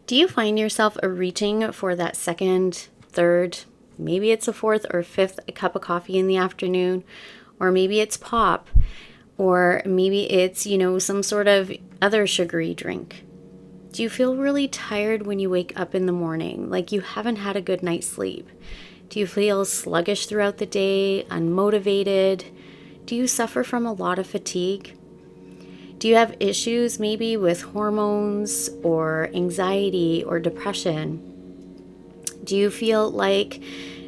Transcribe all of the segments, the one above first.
Do you find yourself reaching for that second, third, maybe it's a fourth or fifth cup of coffee in the afternoon, or maybe it's pop, or maybe it's, some sort of other sugary drink? Do you feel really tired when you wake up in the morning, like you haven't had a good night's sleep? Do you feel sluggish throughout the day, unmotivated? Do you suffer from a lot of fatigue? Do you have issues maybe with hormones or anxiety or depression? Do you feel like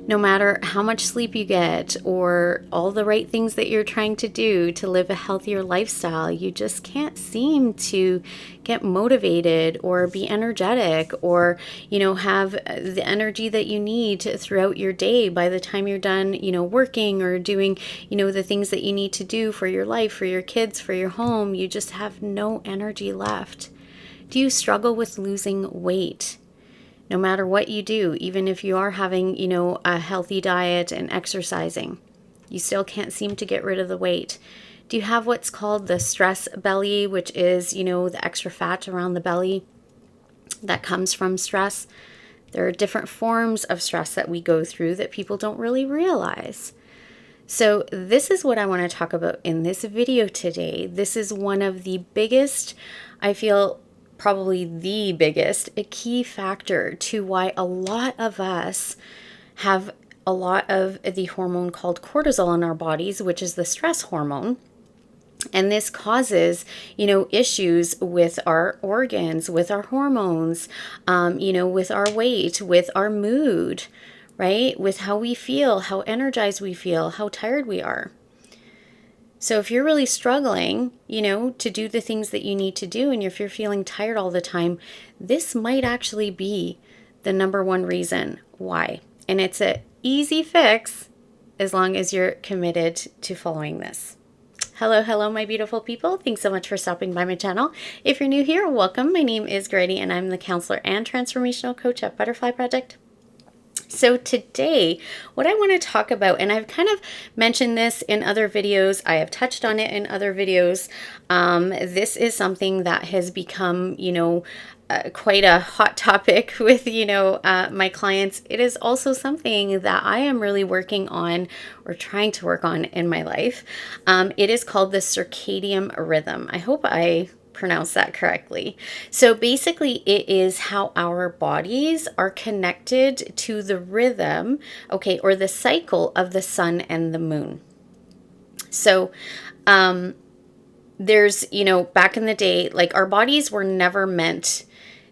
no matter how much sleep you get or all the right things that you're trying to do to live a healthier lifestyle, you just can't seem to get motivated or be energetic or, have the energy that you need throughout your day by the time you're done, working or doing, the things that you need to do for your life, for your kids, for your home? You just have no energy left. Do you struggle with losing weight? No matter what you do, even if you are having, a healthy diet and exercising, you still can't seem to get rid of the weight. Do you have what's called the stress belly, which is, the extra fat around the belly that comes from stress? There are different forms of stress that we go through that people don't really realize. So this is what I want to talk about in this video today. This is one of the biggest, I feel, probably the biggest, a key factor to why a lot of us have a lot of the hormone called cortisol in our bodies, which is the stress hormone. And this causes, issues with our organs, with our hormones, with our weight, with our mood, right? With how we feel, how energized we feel, how tired we are. So if you're really struggling, to do the things that you need to do, and if you're feeling tired all the time, this might actually be the number one reason why. And it's an easy fix as long as you're committed to following this. Hello, my beautiful people. Thanks so much for stopping by my channel. If you're new here, welcome. My name is Grady, and I'm the counselor and transformational coach at Butterfly Project. So today, what I want to talk about, and I've kind of mentioned this in other videos, I have touched on it in other videos. This is something that has become, quite a hot topic with, my clients. It is also something that I am really working on or trying to work on in my life. It is called the circadian rhythm. I hope I pronounce that correctly. So basically it is how our bodies are connected to the rhythm, okay, or the cycle of the sun and the moon. So there's, back in the day, like our bodies were never meant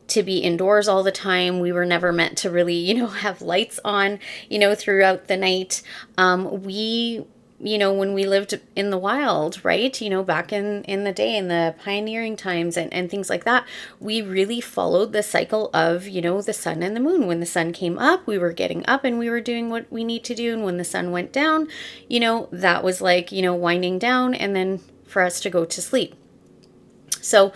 to be indoors all the time. We were never meant to really, have lights on, throughout the night. When we lived in the wild, right? Back in the day, in the pioneering times and things like that, we really followed the cycle of, the sun and the moon. When the sun came up, we were getting up and we were doing what we need to do. And when the sun went down, that was like, winding down and then for us to go to sleep. So,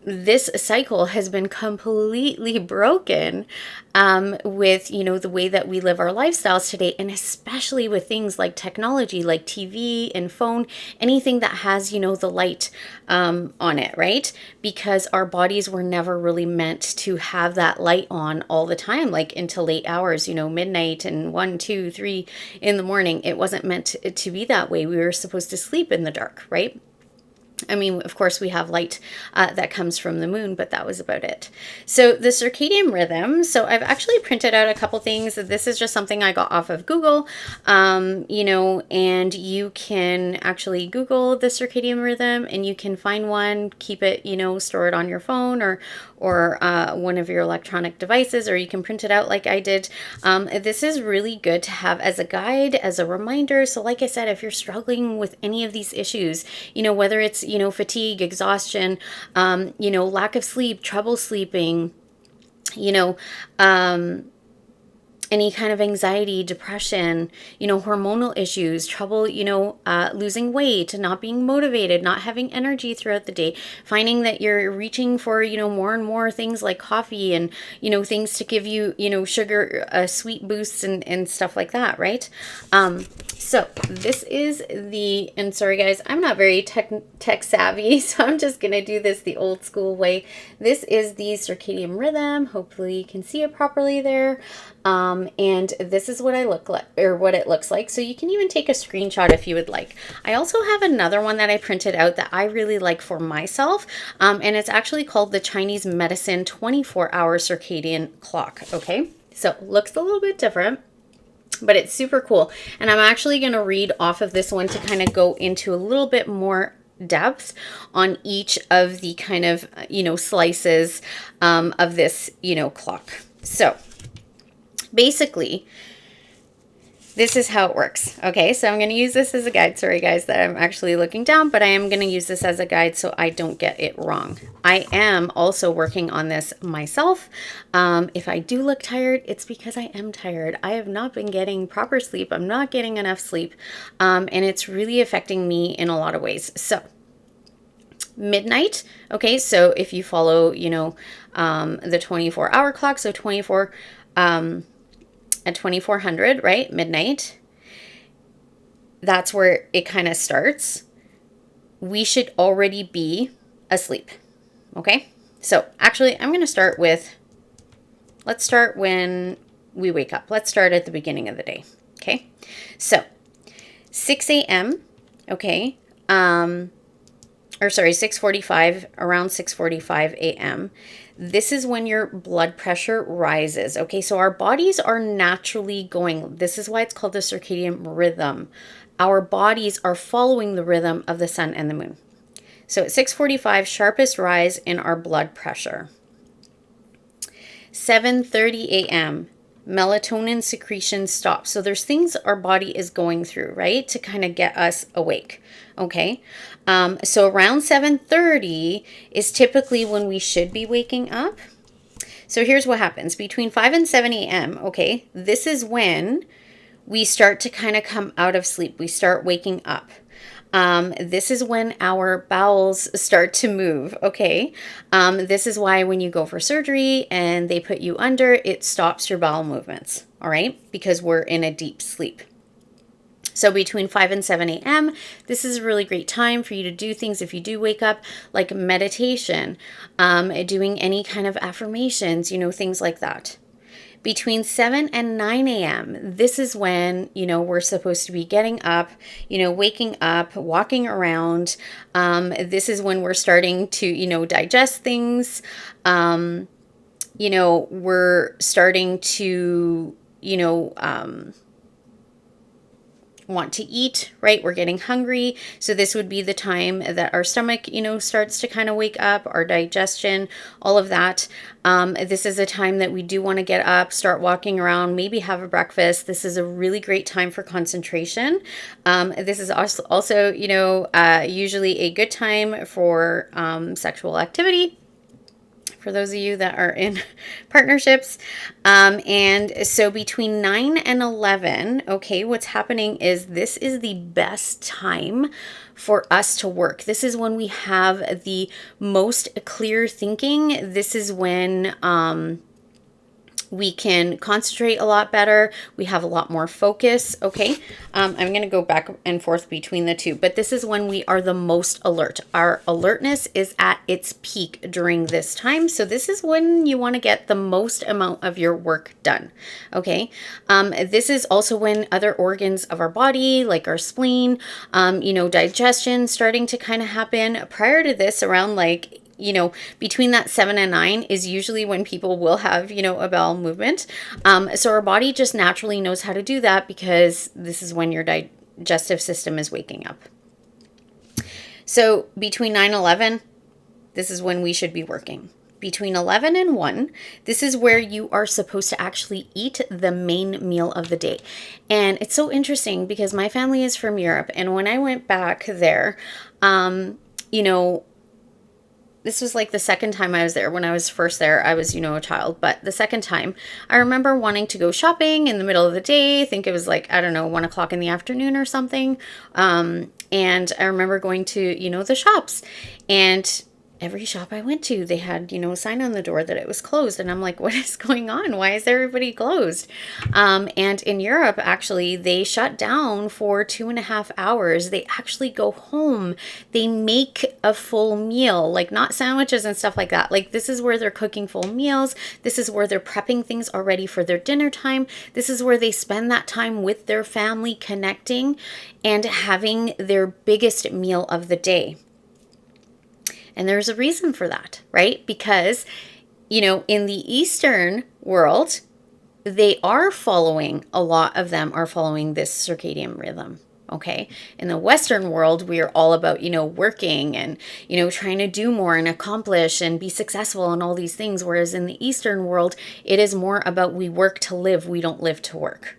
this cycle has been completely broken with, the way that we live our lifestyles today, and especially with things like technology, like TV and phone, anything that has, the light on it, right? Because our bodies were never really meant to have that light on all the time, like until late hours, midnight and 1, 2, 3 in the morning. It wasn't meant to be that way. We were supposed to sleep in the dark, right? I mean, of course, we have light that comes from the moon, but that was about it. So the circadian rhythm, so I've actually printed out a couple things. This is just something I got off of Google, and you can actually Google the circadian rhythm and you can find one, keep it, store it on your phone or one of your electronic devices, or you can print it out like I did. This is really good to have as a guide, as a reminder. So like I said, if you're struggling with any of these issues, whether it's, fatigue, exhaustion, lack of sleep, trouble sleeping, any kind of anxiety, depression, hormonal issues, trouble, losing weight, not being motivated, not having energy throughout the day, finding that you're reaching for, more and more things like coffee and, things to give you, sugar, sweet boosts and stuff like that, right? So this is and sorry guys, I'm not very tech savvy, so I'm just going to do this the old school way. This is the circadian rhythm. Hopefully you can see it properly there. And this is what I look like, or what it looks like. So you can even take a screenshot if you would like. I also have another one that I printed out that I really like for myself. And it's actually called the Chinese Medicine 24-hour circadian clock. Okay. So it looks a little bit different, but it's super cool. And I'm actually going to read off of this one to kind of go into a little bit more depth on each of the kind of, slices of this, clock. So basically, this is how it works. Okay, so I'm going to use this as a guide. Sorry, guys, that I'm actually looking down, but I am going to use this as a guide so I don't get it wrong. I am also working on this myself. If I do look tired, it's because I am tired. I have not been getting proper sleep. I'm not getting enough sleep, and it's really affecting me in a lot of ways. So midnight. Okay, so if you follow, the 24-hour clock, so 24 at 2400, right? Midnight. That's where it kind of starts. We should already be asleep. Okay? So actually, I'm going to start with, let's start when we wake up. Let's start at the beginning of the day. Okay? So 6 a.m. Okay? 6:45, around 6:45 a.m. This is when your blood pressure rises. Okay, so our bodies are naturally going. This is why it's called the circadian rhythm. Our bodies are following the rhythm of the sun and the moon. So at 6:45, sharpest rise in our blood pressure. 7:30 a.m., melatonin secretion stops. So there's things our body is going through, right, to kind of get us awake. Okay, so around 7:30 is typically when we should be waking up. So here's what happens between 5 and 7 a.m. Okay, this is when we start to kind of come out of sleep. We start waking up. This is when our bowels start to move. Okay, this is why when you go for surgery and they put you under, it stops your bowel movements. All right, because we're in a deep sleep. So between 5 and 7 a.m., this is a really great time for you to do things if you do wake up, like meditation, doing any kind of affirmations, things like that. Between 7 and 9 a.m., this is when, we're supposed to be getting up, waking up, walking around. This is when we're starting to, digest things. We're starting to, want to eat, right? We're getting hungry. So this would be the time that our stomach, starts to kind of wake up, our digestion, all of that. This is a time that we do want to get up, start walking around, maybe have a breakfast. This is a really great time for concentration. This is also, usually a good time for sexual activity, for those of you that are in partnerships. And so between 9 and 11, okay, what's happening is this is the best time for us to work. This is when we have the most clear thinking. This is when we can concentrate a lot better. We have a lot more focus. Okay. I'm going to go back and forth between the two, but this is when we are the most alert. Our alertness is at its peak during this time. So this is when you want to get the most amount of your work done. Okay. This is also when other organs of our body, like our spleen, digestion starting to kind of happen. Prior to this, around between that 7 and 9 is usually when people will have, a bowel movement. So our body just naturally knows how to do that because this is when your digestive system is waking up. So between 9 and 11, this is when we should be working. Between 11 and 1, this is where you are supposed to actually eat the main meal of the day. And it's so interesting because my family is from Europe. And when I went back there, this was like the second time I was there. When I was first there, I was, a child. But the second time, I remember wanting to go shopping in the middle of the day. I think it was like, I don't know, 1 o'clock in the afternoon or something. And I remember going to, the shops. And every shop I went to, they had, a sign on the door that it was closed. And I'm like, what is going on? Why is everybody closed? And in Europe, actually, they shut down for 2.5 hours. They actually go home. They make a full meal, like not sandwiches and stuff like that. Like this is where they're cooking full meals. This is where they're prepping things already for their dinner time. This is where they spend that time with their family connecting and having their biggest meal of the day. And there's a reason for that, right? Because, in the Eastern world, a lot of them are following this circadian rhythm. Okay. In the Western world, we are all about, working and, trying to do more and accomplish and be successful and all these things. Whereas in the Eastern world, it is more about we work to live. We don't live to work.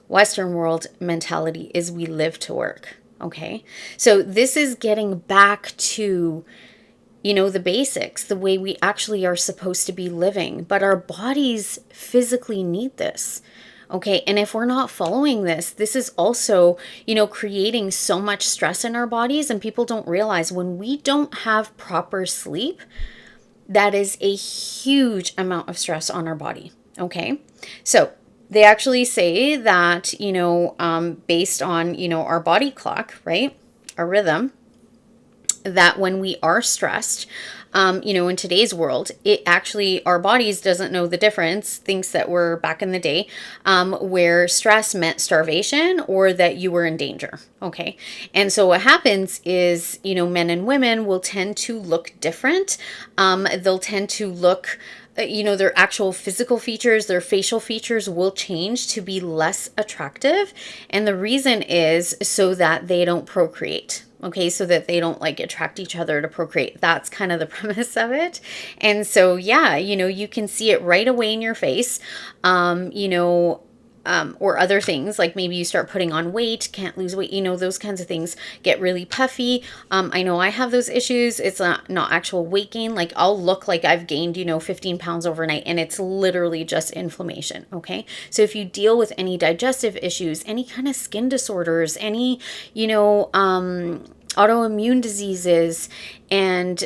Western world mentality is we live to work. Okay. So this is getting back to the basics, the way we actually are supposed to be living, but our bodies physically need this. Okay. And if we're not following this is also, creating so much stress in our bodies. And people don't realize when we don't have proper sleep, that is a huge amount of stress on our body. Okay. So they actually say that, based on, our body clock, right? Our rhythm, that when we are stressed, in today's world, it actually, our bodies doesn't know the difference, thinks that we're back in the day, where stress meant starvation or that you were in danger. Okay. And so what happens is, men and women will tend to look different. They'll tend to look, their actual physical features, their facial features will change to be less attractive. And the reason is so that they don't procreate. Okay, so that they don't attract each other to procreate. That's kind of the premise of it. And so, yeah, you can see it right away in your face, or other things like maybe you start putting on weight, can't lose weight, those kinds of things get really puffy. I know I have those issues. It's not actual weight gain. Like I'll look like I've gained, 15 pounds overnight and it's literally just inflammation. Okay. So if you deal with any digestive issues, any kind of skin disorders, any, autoimmune diseases and,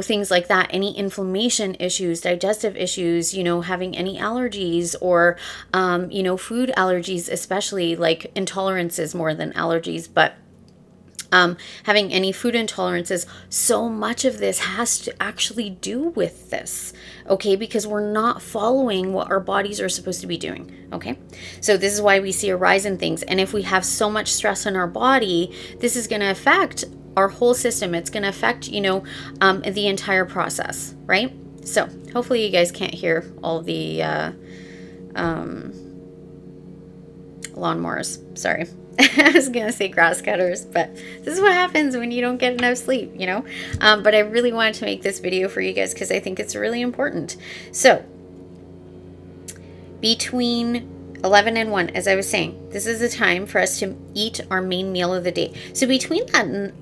things like that, any inflammation issues, digestive issues, having any allergies or, food allergies, especially like intolerances more than allergies, but having any food intolerances, so much of this has to actually do with this, okay? Because we're not following what our bodies are supposed to be doing, okay? So this is why we see a rise in things. And if we have so much stress in our body, this is going to affect our whole system. It's going to affect, the entire process, right? So hopefully you guys can't hear all the lawnmowers. Sorry. I was going to say grass cutters, but this is what happens when you don't get enough sleep, but I really wanted to make this video for you guys because I think it's really important. So between 11 and 1, as I was saying, this is the time for us to eat our main meal of the day. So between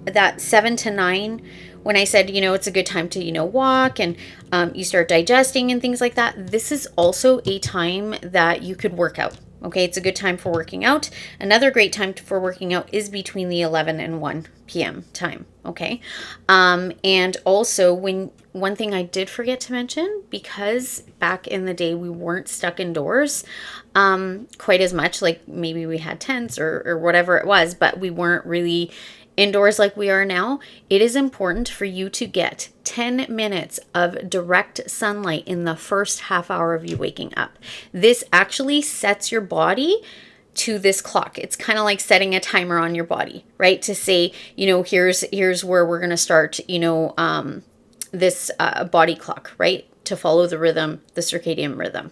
that 7 to 9, when I said, it's a good time to, walk and you start digesting and things like that, this is also a time that you could work out. Okay, it's a good time for working out. Another great time for working out is between the 11 and 1 p.m. time. Okay, and also one thing I did forget to mention, because back in the day we weren't stuck indoors quite as much, like maybe we had tents or whatever it was, but we weren't really indoors like we are now. It is important for you to get 10 minutes of direct sunlight in the first half hour of you waking up. This actually sets your body to this clock. It's kind of like setting a timer on your body, right? To say, here's where we're going to start, this body clock, right? To follow the rhythm, the circadian rhythm.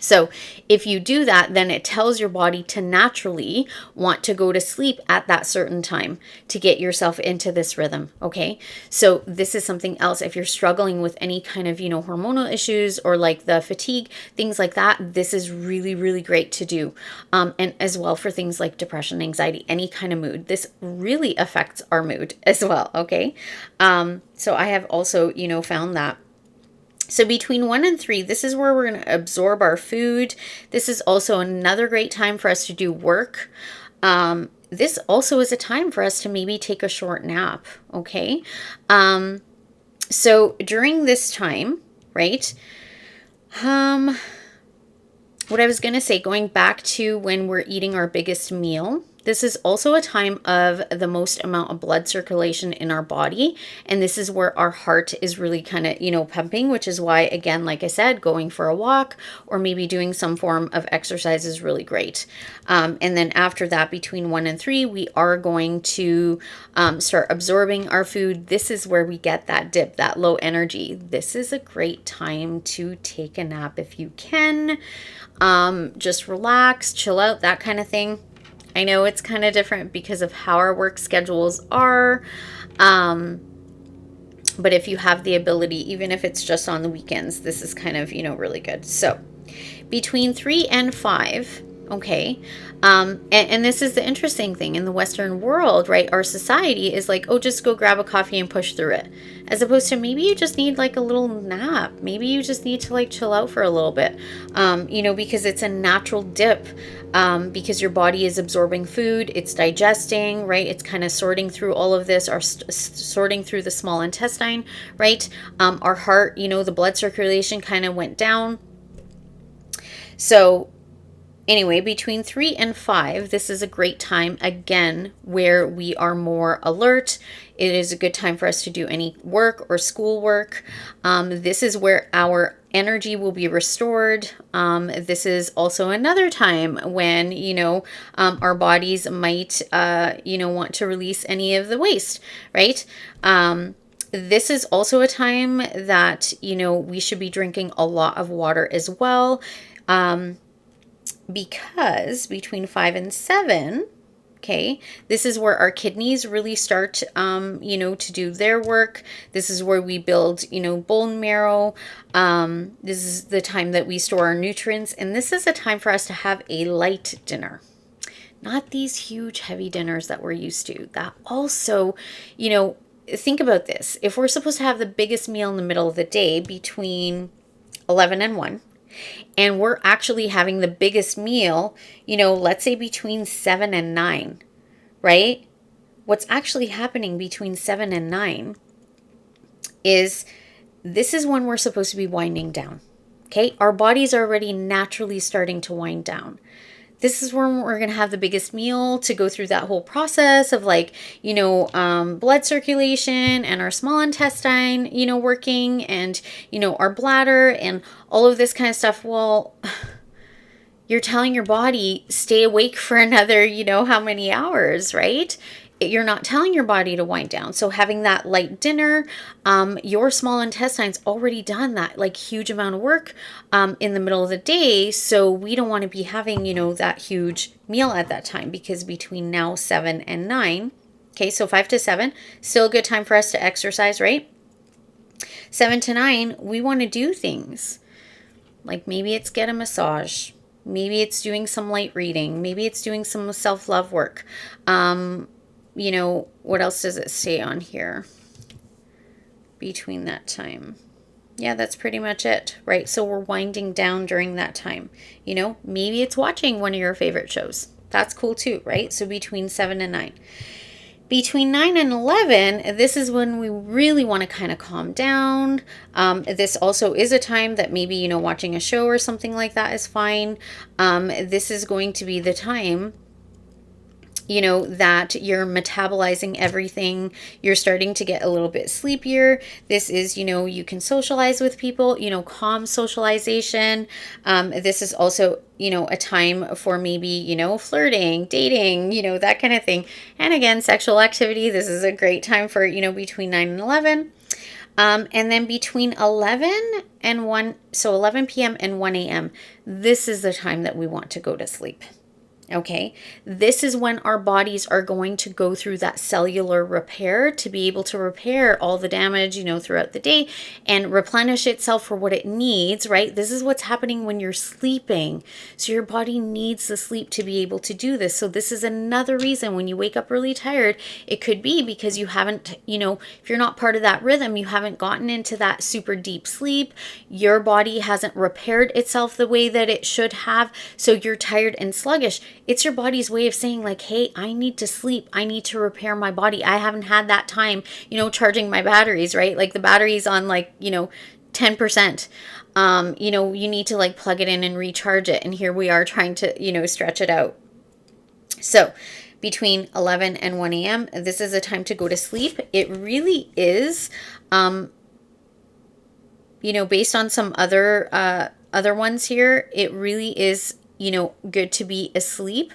So if you do that, then it tells your body to naturally want to go to sleep at that certain time to get yourself into this rhythm. Okay. So this is something else. If you're struggling with any kind of, hormonal issues or like the fatigue, things like that, this is really, really great to do. And as well for things like depression, anxiety, any kind of mood, this really affects our mood as well. Okay. So I have also, found that. So between 1 and 3, this is where we're going to absorb our food. This is also another great time for us to do work. This also is a time for us to maybe take a short nap, okay? So during this time, right, what I was going to say, going back to when we're eating our biggest meal, this is also a time of the most amount of blood circulation in our body. And this is where our heart is really kind of, pumping, which is why, again, like I said, going for a walk or maybe doing some form of exercise is really great. And then after that, between 1 and 3, we are going to start absorbing our food. This is where we get that dip, that low energy. This is a great time to take a nap if you can. Just relax, chill out, that kind of thing. I know it's kind of different because of how our work schedules are. But if you have the ability, even if it's just on the weekends, this is kind of, really good. So between 3 and 5, okay. And this is the interesting thing in the Western world, right? Our society is like, oh, just go grab a coffee and push through it. As opposed to maybe you just need like a little nap. Maybe you just need to like chill out for a little bit, because it's a natural dip, because your body is absorbing food, it's digesting, right? It's kind of sorting through all of this, or sorting through the small intestine, right? Our heart, the blood circulation kind of went down. So anyway, between 3 and 5, this is a great time, again, where we are more alert. It is a good time for us to do any work or school work. This is where our energy will be restored. This is also another time when, our bodies might, want to release any of the waste, right? This is also a time that, we should be drinking a lot of water as well. Because between 5 and 7, okay, this is where our kidneys really start, to do their work. This is where we build, bone marrow. This is the time that we store our nutrients. And this is a time for us to have a light dinner. Not these huge, heavy dinners that we're used to. That also, think about this. If we're supposed to have the biggest meal in the middle of the day between 11 and 1, and we're actually having the biggest meal, let's say between 7 and 9, right? What's actually happening between 7 and 9 is this is when we're supposed to be winding down, okay? Our body's already naturally starting to wind down. This is when we're going to have the biggest meal to go through that whole process of blood circulation and our small intestine, working, and, our bladder and all of this kind of stuff. Well, you're telling your body, stay awake for another, how many hours, right? You're not telling your body to wind down. So having that light dinner, your small intestine's already done that like huge amount of work in the middle of the day. So we don't want to be having, that huge meal at that time, because between now 7 and 9, okay, so 5 to 7, still a good time for us to exercise, right? 7 to 9, we want to do things like maybe it's get a massage. Maybe it's doing some light reading. Maybe it's doing some self-love work. What else does it say on here between that time? Yeah, that's pretty much it, right? So we're winding down during that time. Maybe it's watching one of your favorite shows. That's cool too, right? So between 7 and 9. Between 9 and 11, this is when we really want to kind of calm down. This also is a time that maybe, watching a show or something like that is fine. This is going to be the time that you're metabolizing everything. You're starting to get a little bit sleepier. This is, you can socialize with people, calm socialization. This is also, a time for maybe, flirting, dating, that kind of thing. And again, sexual activity. This is a great time for, between 9 and 11. And then between 11 and 1, so 11 p.m. and 1 a.m., this is the time that we want to go to sleep. Okay, this is when our bodies are going to go through that cellular repair to be able to repair all the damage, throughout the day and replenish itself for what it needs, right? This is what's happening when you're sleeping. So your body needs the sleep to be able to do this. So this is another reason when you wake up really tired, it could be because you haven't, if you're not part of that rhythm, you haven't gotten into that super deep sleep. Your body hasn't repaired itself the way that it should have. So you're tired and sluggish. It's your body's way of saying like, hey, I need to sleep. I need to repair my body. I haven't had that time, charging my batteries, right? Like the battery's on 10%. You need to like plug it in and recharge it. And here we are trying to, stretch it out. So between 11 and 1 a.m., this is a time to go to sleep. It really is, based on some other ones here, it really is good to be asleep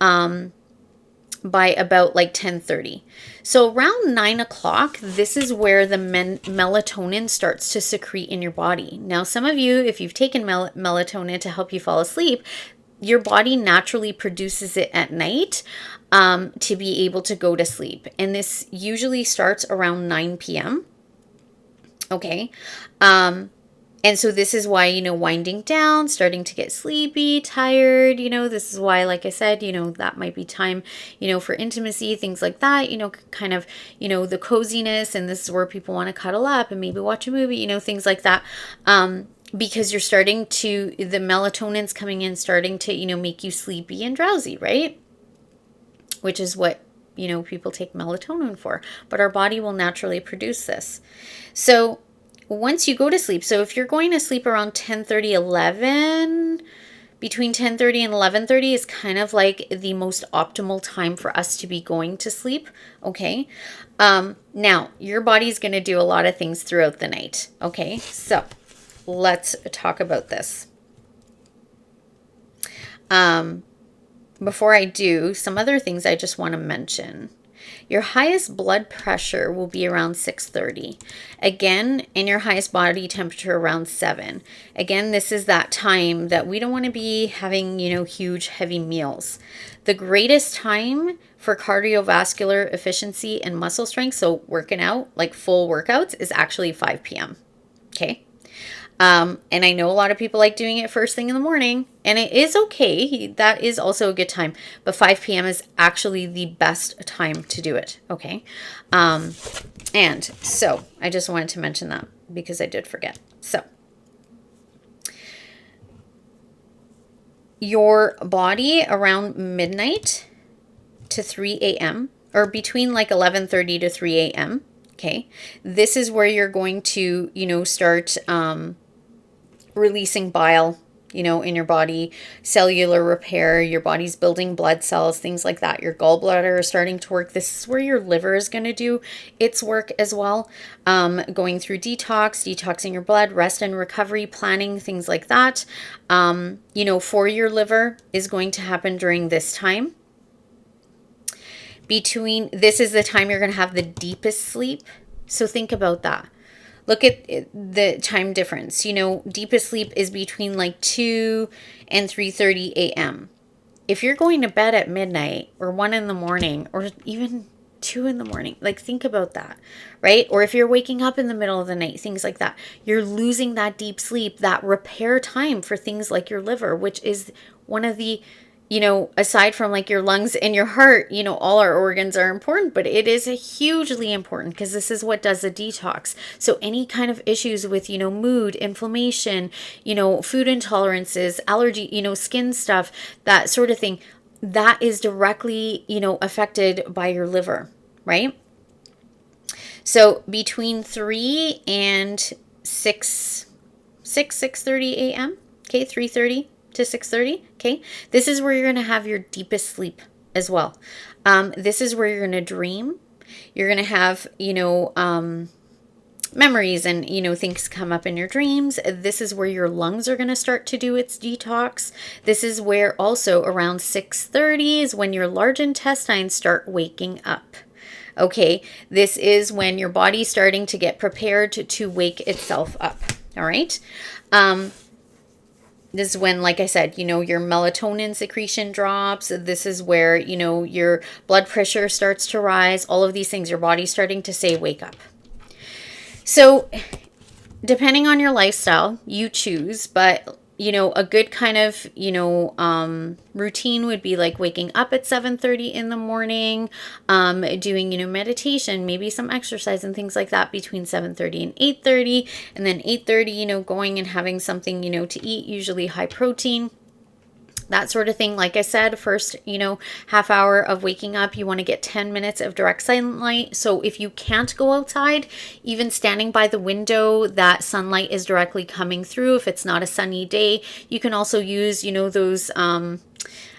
by about 10:30. So around 9 o'clock, this is where the melatonin starts to secrete in your body. Now, some of you, if you've taken melatonin to help you fall asleep, your body naturally produces it at night to be able to go to sleep. And this usually starts around 9 p.m. Okay. And so this is why, winding down, starting to get sleepy, tired, this is why, like I said, that might be time, for intimacy, things like that, kind of, the coziness. And this is where people want to cuddle up and maybe watch a movie, things like that. Because you're starting to, the melatonin's coming in, starting to, make you sleepy and drowsy, right? Which is what, people take melatonin for. But our body will naturally produce this. So once you go to sleep, so if you're going to sleep around 10:30, 11, between 10:30 and 11:30 is kind of like the most optimal time for us to be going to sleep, okay? Now, your body's going to do a lot of things throughout the night, okay? So let's talk about this. Before I do, some other things I just want to mention. Your highest blood pressure will be around 6:30. Again, and your highest body temperature around 7. Again, this is that time that we don't want to be having, huge, heavy meals. The greatest time for cardiovascular efficiency and muscle strength, so working out, like full workouts, is actually 5 p.m. Okay? And I know a lot of people like doing it first thing in the morning, and it is okay. That is also a good time, but 5 p.m. is actually the best time to do it. Okay. And so I just wanted to mention that because I did forget. So your body around midnight to 3 a.m. or between 11:30 to 3 a.m. Okay. This is where you're going to, start, releasing bile, in your body, cellular repair, your body's building blood cells, things like that. Your gallbladder is starting to work. This is where your liver is going to do its work as well. Going through detoxing your blood, rest and recovery, planning, things like that. For your liver is going to happen during this time. This is the time you're going to have the deepest sleep. So think about that. Look at the time difference. Deepest sleep is between 2 and 3:30 a.m. If you're going to bed at midnight or 1 in the morning or even 2 in the morning, think about that, right? Or if you're waking up in the middle of the night, things like that, you're losing that deep sleep, that repair time for things like your liver, which is one of the, aside from your lungs and your heart, all our organs are important, but it is hugely important because this is what does the detox. So any kind of issues with, mood, inflammation, food intolerances, allergy, skin stuff, that sort of thing, that is directly, affected by your liver, right? So between 3 and 6:30 a.m., okay, 3:30 to 6:30, okay? This is where you're going to have your deepest sleep as well. This is where you're going to dream. You're going to have, memories and, things come up in your dreams. This is where your lungs are going to start to do its detox. This is where also around 6:30 is when your large intestines start waking up. Okay, this is when your body's starting to get prepared to wake itself up. All right. This is when, like I said, your melatonin secretion drops. This is where, your blood pressure starts to rise. All of these things, your body's starting to say, wake up. So depending on your lifestyle, you choose, but a good kind of, routine would be like waking up at 7:30 in the morning, doing, meditation, maybe some exercise and things like that between 7:30 and 8:30, and then 8:30, going and having something, to eat, usually high protein. That sort of thing. Like I said, first, half hour of waking up, you want to get 10 minutes of direct sunlight. So if you can't go outside, even standing by the window, that sunlight is directly coming through. If it's not a sunny day, you can also use, those,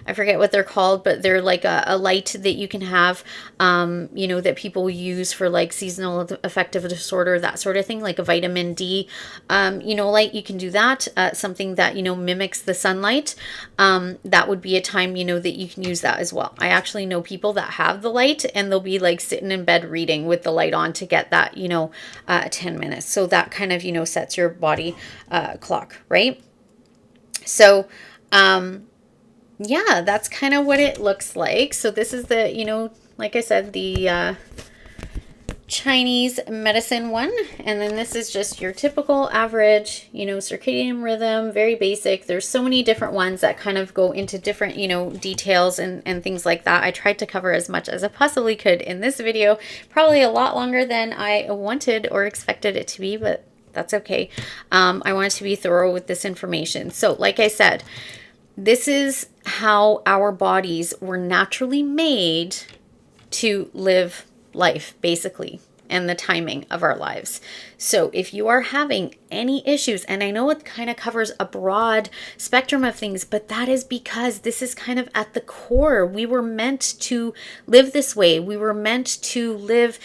I forget what they're called, but they're like a light that you can have, that people use for like seasonal affective disorder, that sort of thing, like a vitamin D, light. You can do that. Something that, mimics the sunlight. That would be a time, that you can use that as well. I actually know people that have the light and they'll be like sitting in bed reading with the light on to get that, 10 minutes. So that kind of, sets your body clock, right? So, yeah, that's kind of what it looks like. So this is the, like I said, the Chinese medicine one. And then this is just your typical average, circadian rhythm, very basic. There's so many different ones that kind of go into different, details and things like that. I tried to cover as much as I possibly could in this video, probably a lot longer than I wanted or expected it to be, but that's okay. I wanted to be thorough with this information. So like I said, this is how our bodies were naturally made to live life, basically, and the timing of our lives. So if you are having any issues, and I know it kind of covers a broad spectrum of things, but that is because this is kind of at the core. We were meant to live this way. We were meant to live,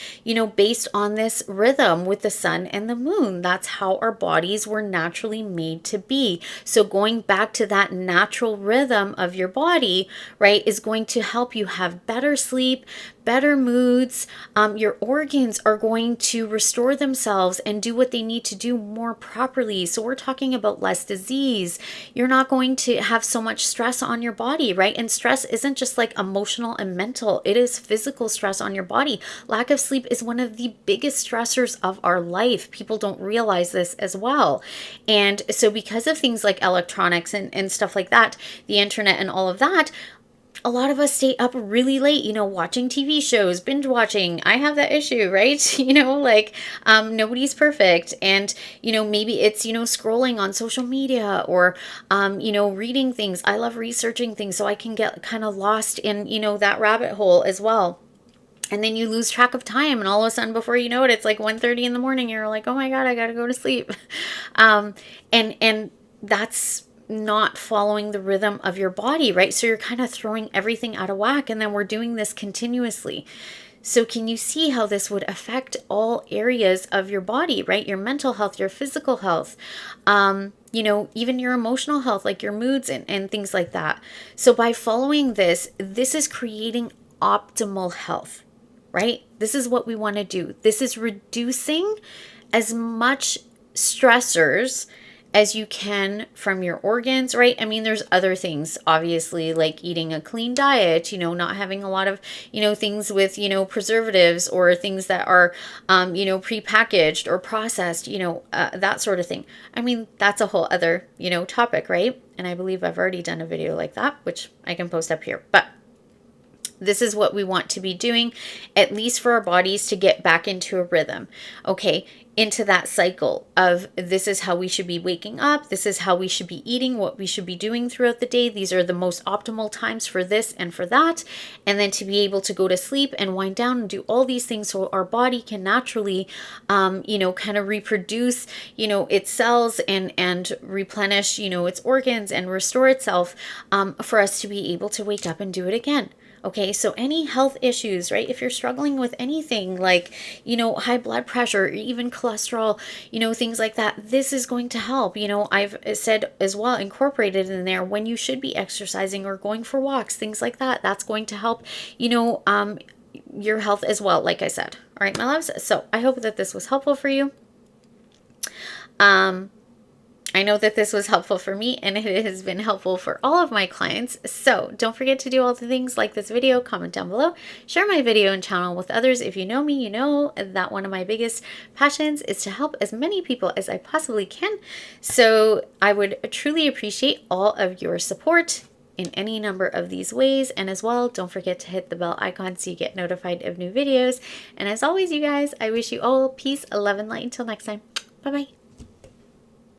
based on this rhythm with the sun and the moon. That's how our bodies were naturally made to be. So going back to that natural rhythm of your body, right, is going to help you have better sleep, better moods. Your organs are going to restore themselves and do what they need to do more properly. So we're talking about less disease. You're not going to have so much stress on your body, right? And stress isn't just like emotional and mental. It is physical stress on your body. Lack of sleep is one of the biggest stressors of our life. People don't realize this as well. And so because of things like electronics and stuff like that, the internet and all of that, a lot of us stay up really late, watching TV shows, binge watching. I have that issue, right? Nobody's perfect. And, maybe it's, scrolling on social media or, reading things. I love researching things so I can get kind of lost in, that rabbit hole as well. And then you lose track of time, and all of a sudden, before you know it, it's like 1:30 in the morning. You're like, oh my God, I got to go to sleep. And that's not following the rhythm of your body, right? So you're kind of throwing everything out of whack, and then we're doing this continuously. So can you see how this would affect all areas of your body, right? Your mental health, your physical health, even your emotional health, like your moods and things like that. So by following this is creating optimal health, right? This is what we want to do. This is reducing as much stressors as you can from your organs, right? I mean, there's other things, obviously, like eating a clean diet, not having a lot of, things with, preservatives or things that are, prepackaged or processed, that sort of thing. I mean, that's a whole other, topic, right? And I believe I've already done a video like that, which I can post up here. But this is what we want to be doing, at least for our bodies to get back into a rhythm, okay? Into that cycle of this is how we should be waking up, this is how we should be eating, what we should be doing throughout the day. These are the most optimal times for this and for that. And then to be able to go to sleep and wind down and do all these things so our body can naturally, kind of reproduce, its cells and replenish, its organs and restore itself, for us to be able to wake up and do it again. Okay, so any health issues, right? If you're struggling with anything like, high blood pressure, or even cholesterol, things like that, this is going to help. I've said as well, incorporated in there when you should be exercising or going for walks, things like that. That's going to help, your health as well, like I said. All right, my loves. So I hope that this was helpful for you. I know that this was helpful for me, and it has been helpful for all of my clients. So don't forget to do all the things, like this video, comment down below, share my video and channel with others. If you know me, you know that one of my biggest passions is to help as many people as I possibly can. So I would truly appreciate all of your support in any number of these ways. And as well, don't forget to hit the bell icon so you get notified of new videos. And as always, you guys, I wish you all peace, love, and light. Until next time, bye-bye.